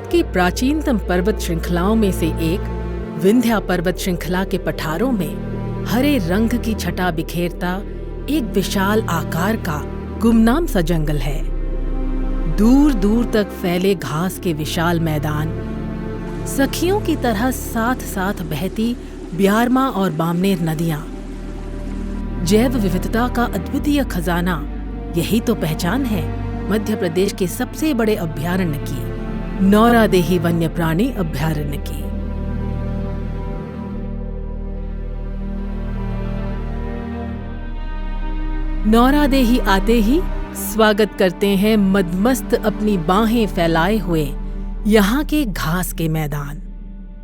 भारत की प्राचीनतम पर्वत श्रृंखलाओं में से एक विंध्या पर्वत श्रृंखला के पठारों में हरे रंग की छटा बिखेरता एक विशाल आकार का गुमनाम सा जंगल है। दूर दूर तक फैले घास के विशाल मैदान, सखियों की तरह साथ साथ बहती ब्यारमा और बामनेर नदियां, जैव विविधता का अद्वितीय खजाना, यही तो पहचान है मध्य प्रदेश के सबसे बड़े अभयारण्य की, नौरादेही वन्य प्राणी अभयारण्य की। नौरादेही आते ही स्वागत करते हैं मदमस्त अपनी बाहें फैलाए हुए यहाँ के घास के मैदान।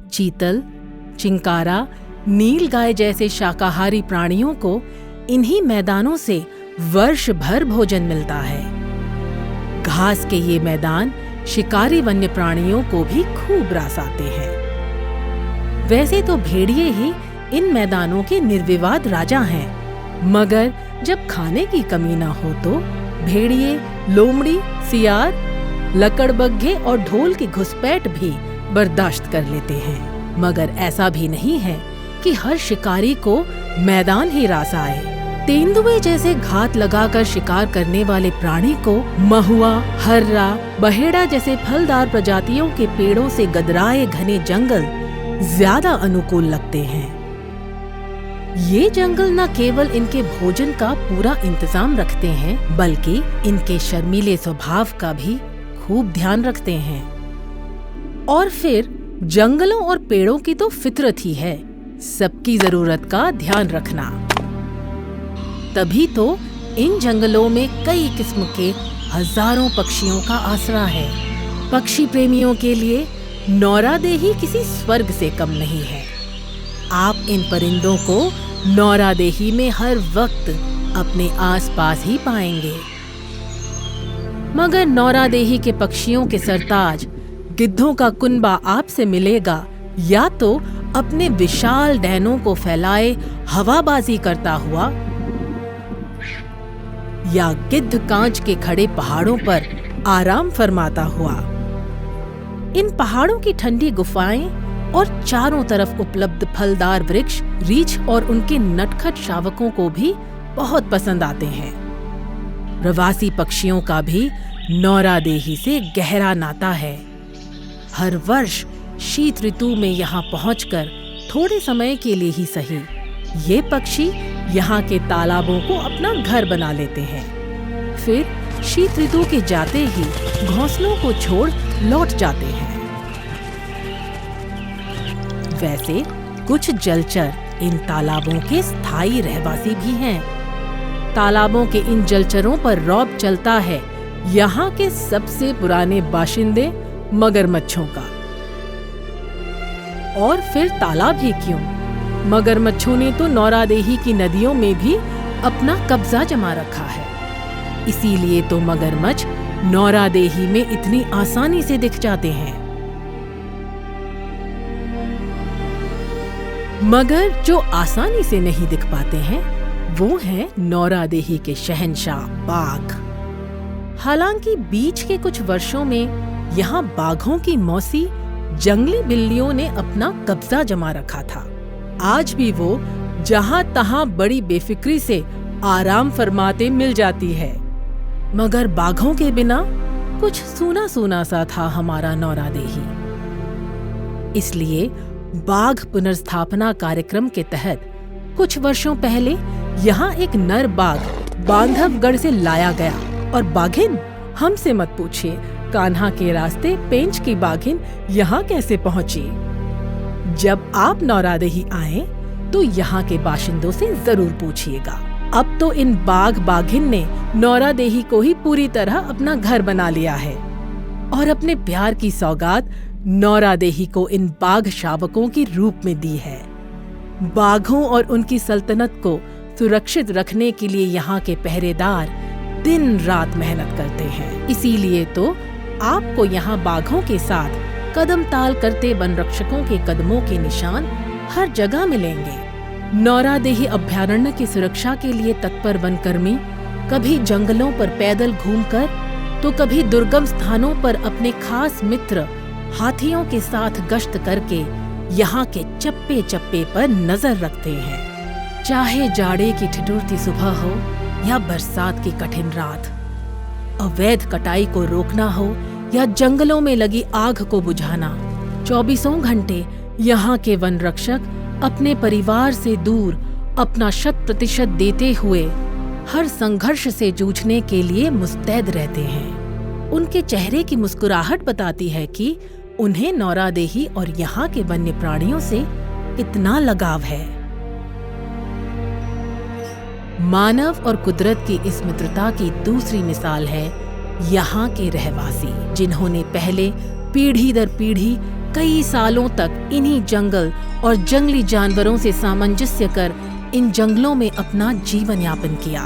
चीतल, चिंकारा, नीलगाय जैसे शाकाहारी प्राणियों को इन्हीं मैदानों से वर्ष भर भोजन मिलता है। घास के ये मैदान शिकारी वन्य प्राणियों को भी खूब रास आते हैं। वैसे तो भेड़िए ही इन मैदानों के निर्विवाद राजा हैं, मगर जब खाने की कमी न हो तो भेड़िए, लोमड़ी, सियार, लकड़बग्घे और ढोल की घुसपैठ भी बर्दाश्त कर लेते हैं। मगर ऐसा भी नहीं है कि हर शिकारी को मैदान ही रास आए। तेंदुए जैसे घात लगाकर शिकार करने वाले प्राणी को महुआ, हर्रा, बहेड़ा जैसे फलदार प्रजातियों के पेड़ों से गदराए घने जंगल ज्यादा अनुकूल लगते हैं। ये जंगल न केवल इनके भोजन का पूरा इंतजाम रखते हैं, बल्कि इनके शर्मीले स्वभाव का भी खूब ध्यान रखते हैं। और फिर जंगलों और पेड़ों की तो फितरत ही है सबकी जरूरत का ध्यान रखना। तभी तो इन जंगलों में कई किस्म के हजारों पक्षियों का आसरा है। पक्षी प्रेमियों के लिए नौरादेही किसी स्वर्ग से कम नहीं है। आप इन परिंदों को नौरादेही में हर वक्त अपने आसपास ही पाएंगे। मगर नौरादेही के पक्षियों के सरताज गिद्धों का कुनबा आपसे मिलेगा या तो अपने विशाल डैनों को फैलाए हवाबाजी करता हुआ, या गिद्ध कांच के खड़े पहाड़ों पर आराम फरमाता हुआ। इन पहाड़ों की ठंडी गुफाएं और चारों तरफ उपलब्ध फलदार वृक्ष रीछ और उनके नटखट शावकों को भी बहुत पसंद आते हैं। प्रवासी पक्षियों का भी नौरादेही से गहरा नाता है। हर वर्ष शीत ऋतु में यहाँ पहुंचकर थोड़े समय के लिए ही सही, ये पक्षी यहाँ के तालाबों को अपना घर बना लेते हैं। फिर शीत ऋतु के जाते ही घोंसलों को छोड़ लौट जाते हैं। वैसे कुछ जलचर इन तालाबों के स्थायी रहवासी भी हैं। तालाबों के इन जलचरों पर रौब चलता है यहाँ के सबसे पुराने बाशिंदे मगरमच्छों का। और फिर तालाब ही क्यों, मगरमच्छों ने तो नौरादेही की नदियों में भी अपना कब्जा जमा रखा है। इसीलिए तो मगरमच्छ नौरादेही में इतनी आसानी से दिख जाते हैं। मगर जो आसानी से नहीं दिख पाते हैं वो हैं नौरादेही के शहंशाह बाघ। हालांकि बीच के कुछ वर्षों में यहाँ बाघों की मौसी जंगली बिल्लियों ने अपना कब्जा जमा रखा था। आज भी वो जहाँ तहाँ बड़ी बेफिक्री से आराम फरमाते मिल जाती है। मगर बाघों के बिना कुछ सूना सूना सा था हमारा नौरादेही। इसलिए बाघ पुनर्स्थापना कार्यक्रम के तहत कुछ वर्षों पहले यहाँ एक नर बाघ बांधवगढ़ से लाया गया। और बाघिन, हमसे मत पूछिए कान्हा के रास्ते पेंच की बाघिन यहाँ कैसे पहुंची। जब आप नौरादेही आए तो यहाँ के बाशिंदों से जरूर पूछिएगा। अब तो इन बाघ बाघिन ने नौरादेही को ही पूरी तरह अपना घर बना लिया है और अपने प्यार की सौगात नौरादेही को इन बाघ शावकों के रूप में दी है। बाघों और उनकी सल्तनत को सुरक्षित रखने के लिए यहाँ के पहरेदार दिन रात मेहनत करते हैं। इसीलिए तो आपको यहाँ बाघों के साथ कदम ताल करते वन रक्षकों के कदमों के निशान हर जगह मिलेंगे। नौरादेही अभयारण्य की सुरक्षा के लिए तत्पर वनकर्मी कभी जंगलों पर पैदल घूमकर तो कभी दुर्गम स्थानों पर अपने खास मित्र हाथियों के साथ गश्त करके यहाँ के चप्पे चप्पे पर नजर रखते हैं। चाहे जाड़े की ठिठुरती सुबह हो या बरसात की कठिन रात, अवैध कटाई को रोकना हो या जंगलों में लगी आग को बुझाना, 24 घंटे यहाँ के वन रक्षक अपने परिवार से दूर अपना 100% देते हुए हर संघर्ष से जूझने के लिए मुस्तैद रहते हैं। उनके चेहरे की मुस्कुराहट बताती है कि उन्हें नौरादेही और यहाँ के वन्य प्राणियों से कितना लगाव है। मानव और कुदरत की इस मित्रता की दूसरी मिसाल है यहाँ के रहवासी, जिन्होंने पहले पीढ़ी दर पीढ़ी कई सालों तक इन्हीं जंगल और जंगली जानवरों से सामंजस्य कर इन जंगलों में अपना जीवन यापन किया।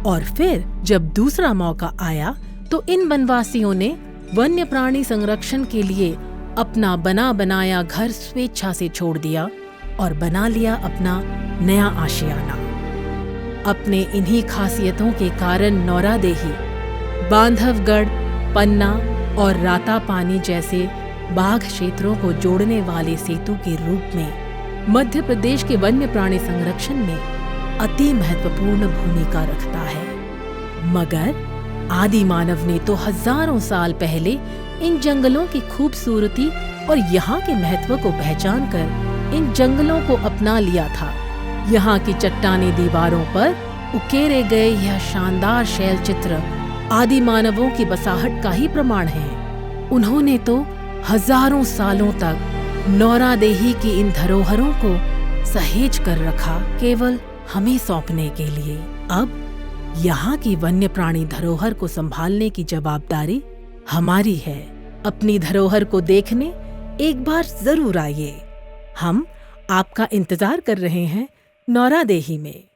और फिर जब दूसरा मौका आया तो इन वनवासियों ने वन्य प्राणी संरक्षण के लिए अपना बना बनाया घर स्वेच्छा से छोड़ दिया और बना लिया अपना नया आशियाना। अपने इन्हीं खासियतों के कारण नौरादेही बांधवगढ़, पन्ना और रातापानी जैसे बाघ क्षेत्रों को जोड़ने वाले सेतु के रूप में मध्य प्रदेश के वन्य प्राणी संरक्षण में अति महत्वपूर्ण भूमिका रखता है। मगर आदि मानव ने तो हजारों साल पहले इन जंगलों की खूबसूरती और यहाँ के महत्व को पहचान कर इन जंगलों को अपना लिया था। यहाँ की चट्टानी दीवारों पर उकेरे गए यह शानदार शैल चित्र आदि मानवों की बसाहट का ही प्रमाण है। उन्होंने तो हजारों सालों तक नौरादेही की इन धरोहरों को सहेज कर रखा, केवल हमें सौंपने के लिए। अब यहाँ की वन्य प्राणी धरोहर को संभालने की जवाबदारी हमारी है। अपनी धरोहर को देखने एक बार जरूर आइए। हम आपका इंतजार कर रहे हैं नौरादेही में।